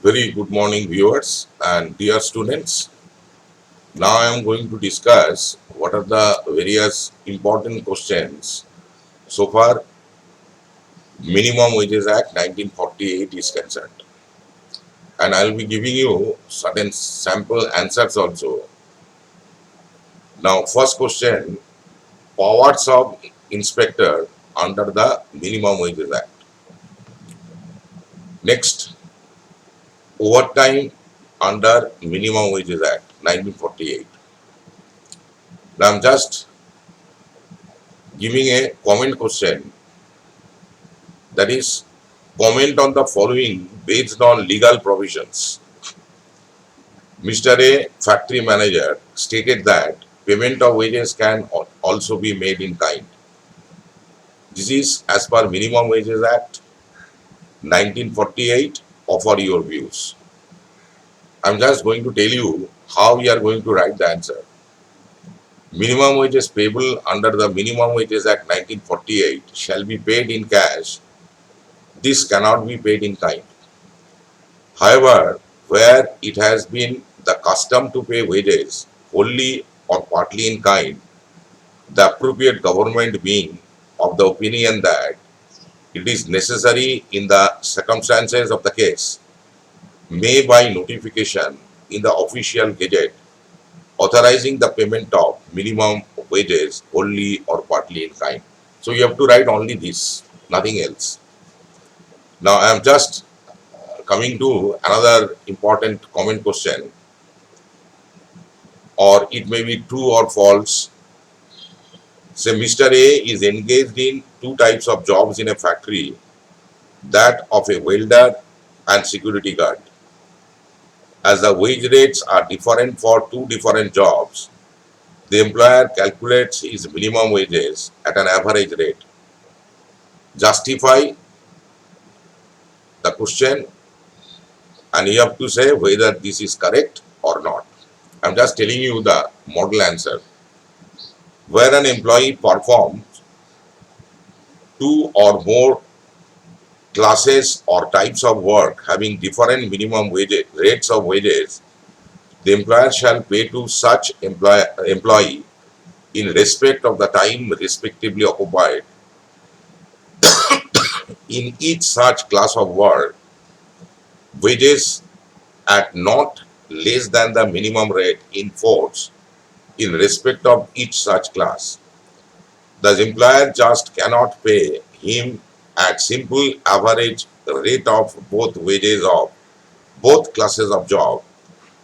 Very good morning, viewers and dear students. Now I am going to discuss what are the various important questions so far Minimum Wages Act 1948 is concerned. And I will be giving you certain sample answers also. Now, first question, powers of inspector under the Minimum Wages Act. Next, overtime under Minimum Wages Act 1948. Now, I'm just giving a comment question, that is, comment on the following based on legal provisions. Mr. A, factory manager, stated that payment of wages can also be made in kind. This is as per Minimum Wages Act 1948. Offer your views. I'm just going to tell you how we are going to write the answer. Minimum wages payable under the Minimum Wages Act 1948 shall be paid in cash. This cannot be paid in kind. However, where it has been the custom to pay wages wholly or partly in kind, the appropriate government being of the opinion that it is necessary in the circumstances of the case, may by notification in the official gazette authorizing the payment of minimum wages wholly or partly in kind. So you have to write only this, nothing else. Now I am just coming to another important comment question, or it may be true or false. Say Mr. A is engaged in two types of jobs in a factory, that of a welder and security guard. As the wage rates are different for two different jobs, the employer calculates his minimum wages at an average rate. Justify the question, and you have to say whether this is correct or not. I'm just telling you the model answer. Where an employee performs two or more classes or types of work having different minimum rates of wages, the employer shall pay to such employee in respect of the time respectively occupied in each such class of work wages at not less than the minimum rate in force in respect of each such class. The employer just cannot pay him at simple average rate of both wages of both classes of job.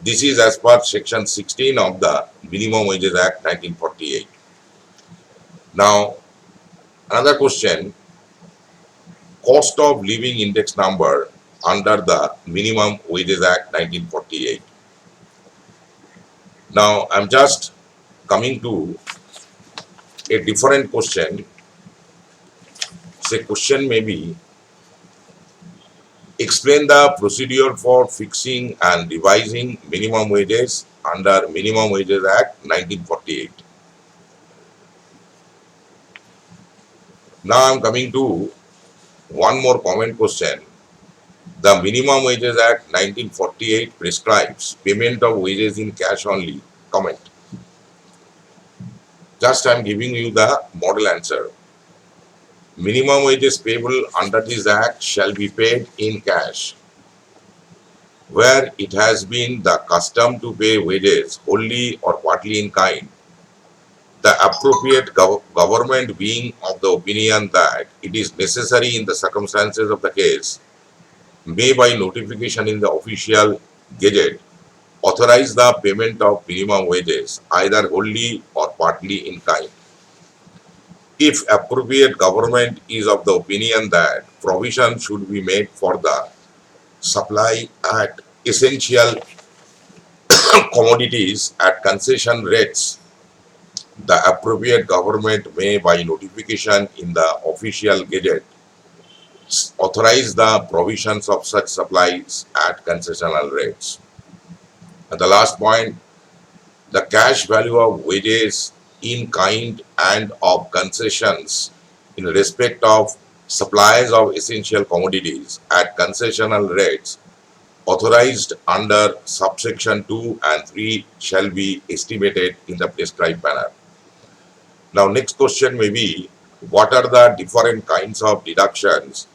This is as per section 16 of the Minimum Wages Act 1948. Now, another question, cost of living index number under the Minimum Wages Act 1948. Now, I'm just coming to a different question. Say question may be, explain the procedure for fixing and revising minimum wages under Minimum Wages Act 1948. Now I'm coming to one more comment question. The Minimum Wages Act 1948 prescribes payment of wages in cash only. Comment. Just I'm giving you the model answer. Minimum wages payable under this act shall be paid in cash. Where it has been the custom to pay wages wholly or partly in kind, the appropriate government being of the opinion that it is necessary in the circumstances of the case, may by notification in the official gazette authorize the payment of minimum wages either wholly or partly in kind. If appropriate government is of the opinion that provision should be made for the supply at essential commodities at concession rates, the appropriate government may by notification in the official gazette authorize the provisions of such supplies at concessional rates. And the last point, the cash value of wages in kind and of concessions in respect of supplies of essential commodities at concessional rates authorized under subsection 2 and 3 shall be estimated in the prescribed manner. Now, next question may be, what are the different kinds of deductions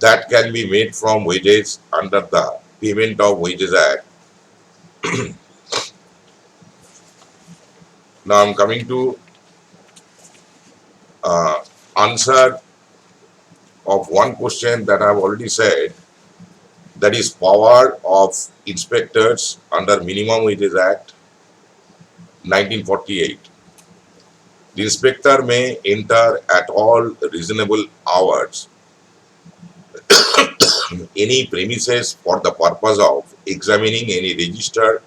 that can be made from wages under the Payment of Wages Act? Now, I'm coming to answer of one question that I've already said, that is power of inspectors under Minimum Wages Act 1948. The inspector may enter at all reasonable hours any premises for the purpose of examining any register,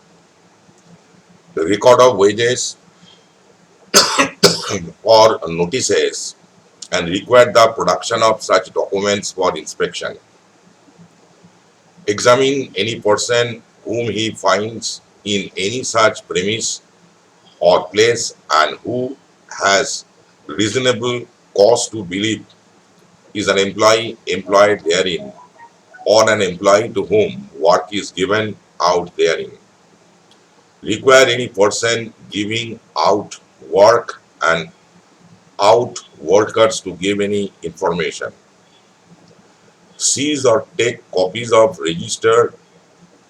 record of wages, or notices, and require the production of such documents for inspection. Examine any person whom he finds in any such premise or place and who has reasonable cause to believe is an employee employed therein, or an employee to whom work is given out therein. Require any person giving out work and out workers to give any information. Seize or take copies of register,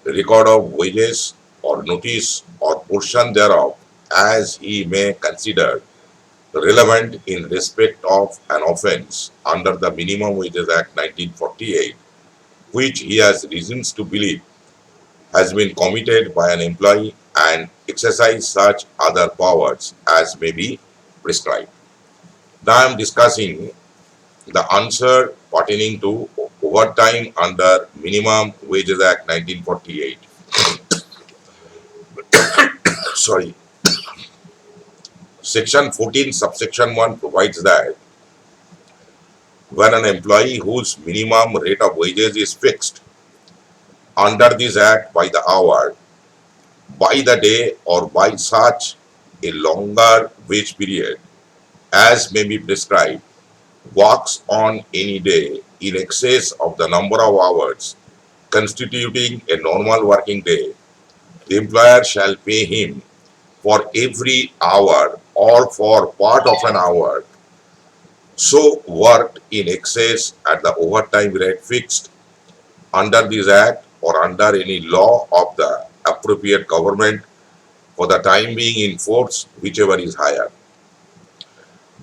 record of wages, or notice or portion thereof as he may consider relevant in respect of an offence under the Minimum Wages Act 1948, which he has reasons to believe has been committed by an employee, and exercise such other powers as may be prescribed. Now I am discussing the answer pertaining to overtime under Minimum Wages Act 1948. Sorry. Section 14 subsection 1 provides that when an employee whose minimum rate of wages is fixed under this act by the hour, by the day, or by such a longer wage period as may be prescribed, works on any day in excess of the number of hours constituting a normal working day, the employer shall pay him for every hour or for part of an hour so worked in excess at the overtime rate fixed under this act or under any law of the appropriate government for the time being in force, whichever is higher.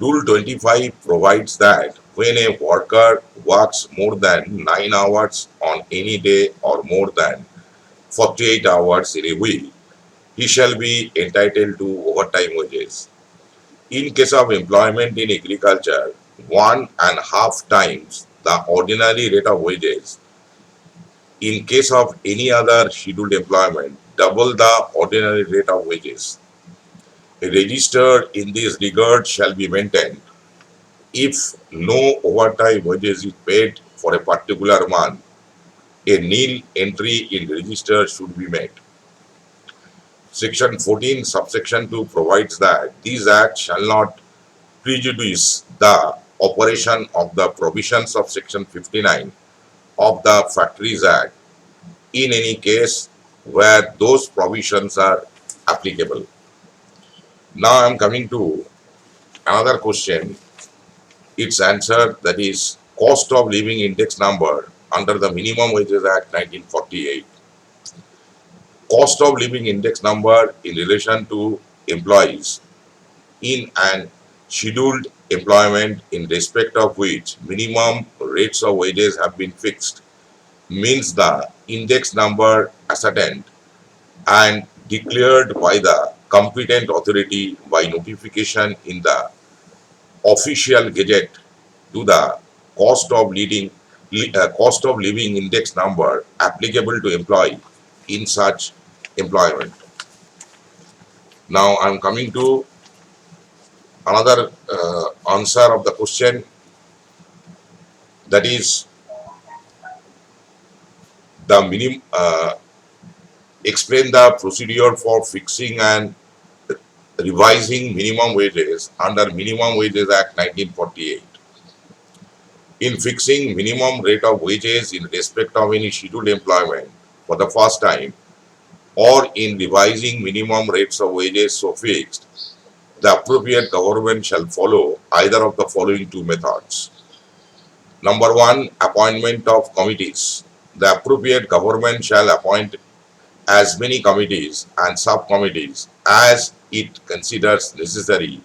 Rule 25 provides that when a worker works more than 9 hours on any day or more than 48 hours in a week, he shall be entitled to overtime wages. In case of employment in agriculture, 1.5 times the ordinary rate of wages. In case of any other scheduled employment, double the ordinary rate of wages. A register in this regard shall be maintained. If no overtime wages is paid for a particular month, a nil entry in register should be made. Section 14 subsection 2 provides that these acts shall not prejudice the operation of the provisions of Section 59 of the Factories Act in any case where those provisions are applicable. Now I am coming to another question. Its answer, that is cost of living index number under the Minimum Wages Act 1948. Cost of living index number in relation to employees in an scheduled employment in respect of which minimum rates of wages have been fixed means the index number ascertained and declared by the competent authority by notification in the official gazette to the cost of living index number applicable to employee in such employment. Now I am coming to another answer of the question, that is the explain the procedure for fixing and revising minimum wages under Minimum Wages Act 1948. in fixing minimum rate of wages in respect of any scheduled employment for the first time, or in revising minimum rates of wages so fixed, the appropriate government shall follow either of the following two methods. Number one, appointment of committees. The appropriate government shall appoint as many committees and subcommittees as it considers necessary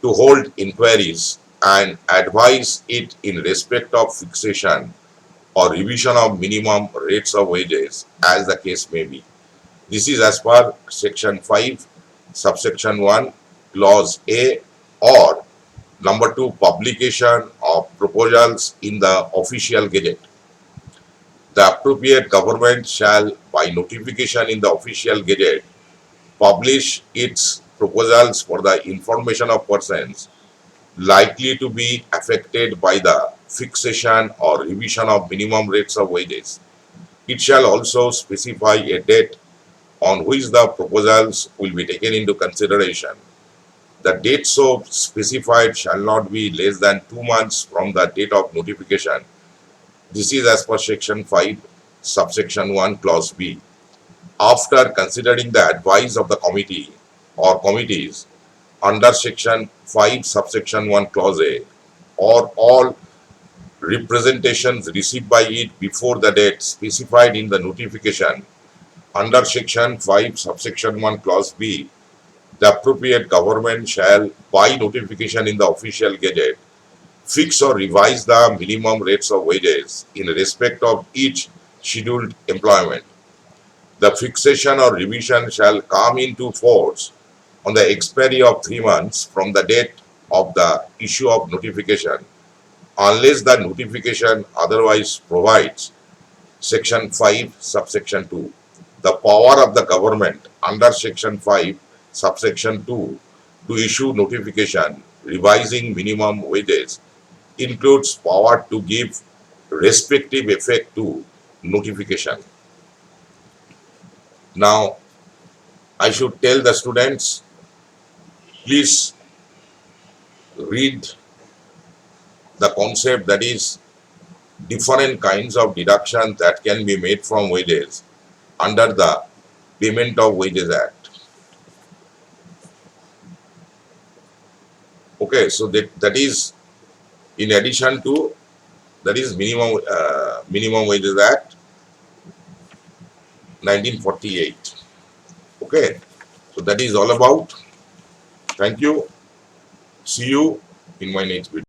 to hold inquiries and advise it in respect of fixation or revision of minimum rates of wages as the case may be. This is as per section 5, subsection 1, clause A, or number 2, publication of proposals in the official gazette. The appropriate government shall, by notification in the official gazette, publish its proposals for the information of persons likely to be affected by the fixation or revision of minimum rates of wages. It shall also specify a date on which the proposals will be taken into consideration. The date so specified shall not be less than 2 months from the date of notification. This is as per section 5, subsection 1, clause B. After considering the advice of the committee or committees under section 5, subsection 1, clause A, or all representations received by it before the date specified in the notification under section 5, subsection 1, clause B, the appropriate government shall, by notification in the official gazette, fix or revise the minimum rates of wages in respect of each scheduled employment. The fixation or revision shall come into force on the expiry of 3 months from the date of the issue of notification, unless the notification otherwise provides. Section 5, subsection 2. The power of the government under section 5, subsection 2 to issue notification revising minimum wages includes power to give respective effect to notification. Now, I should tell the students, please read the concept, that is different kinds of deduction that can be made from wages under the Payment of Wages Act. Okay, so that is in addition to, that is Minimum Wages Act 1948. Okay, so that is all about. Thank you. See you in my next video.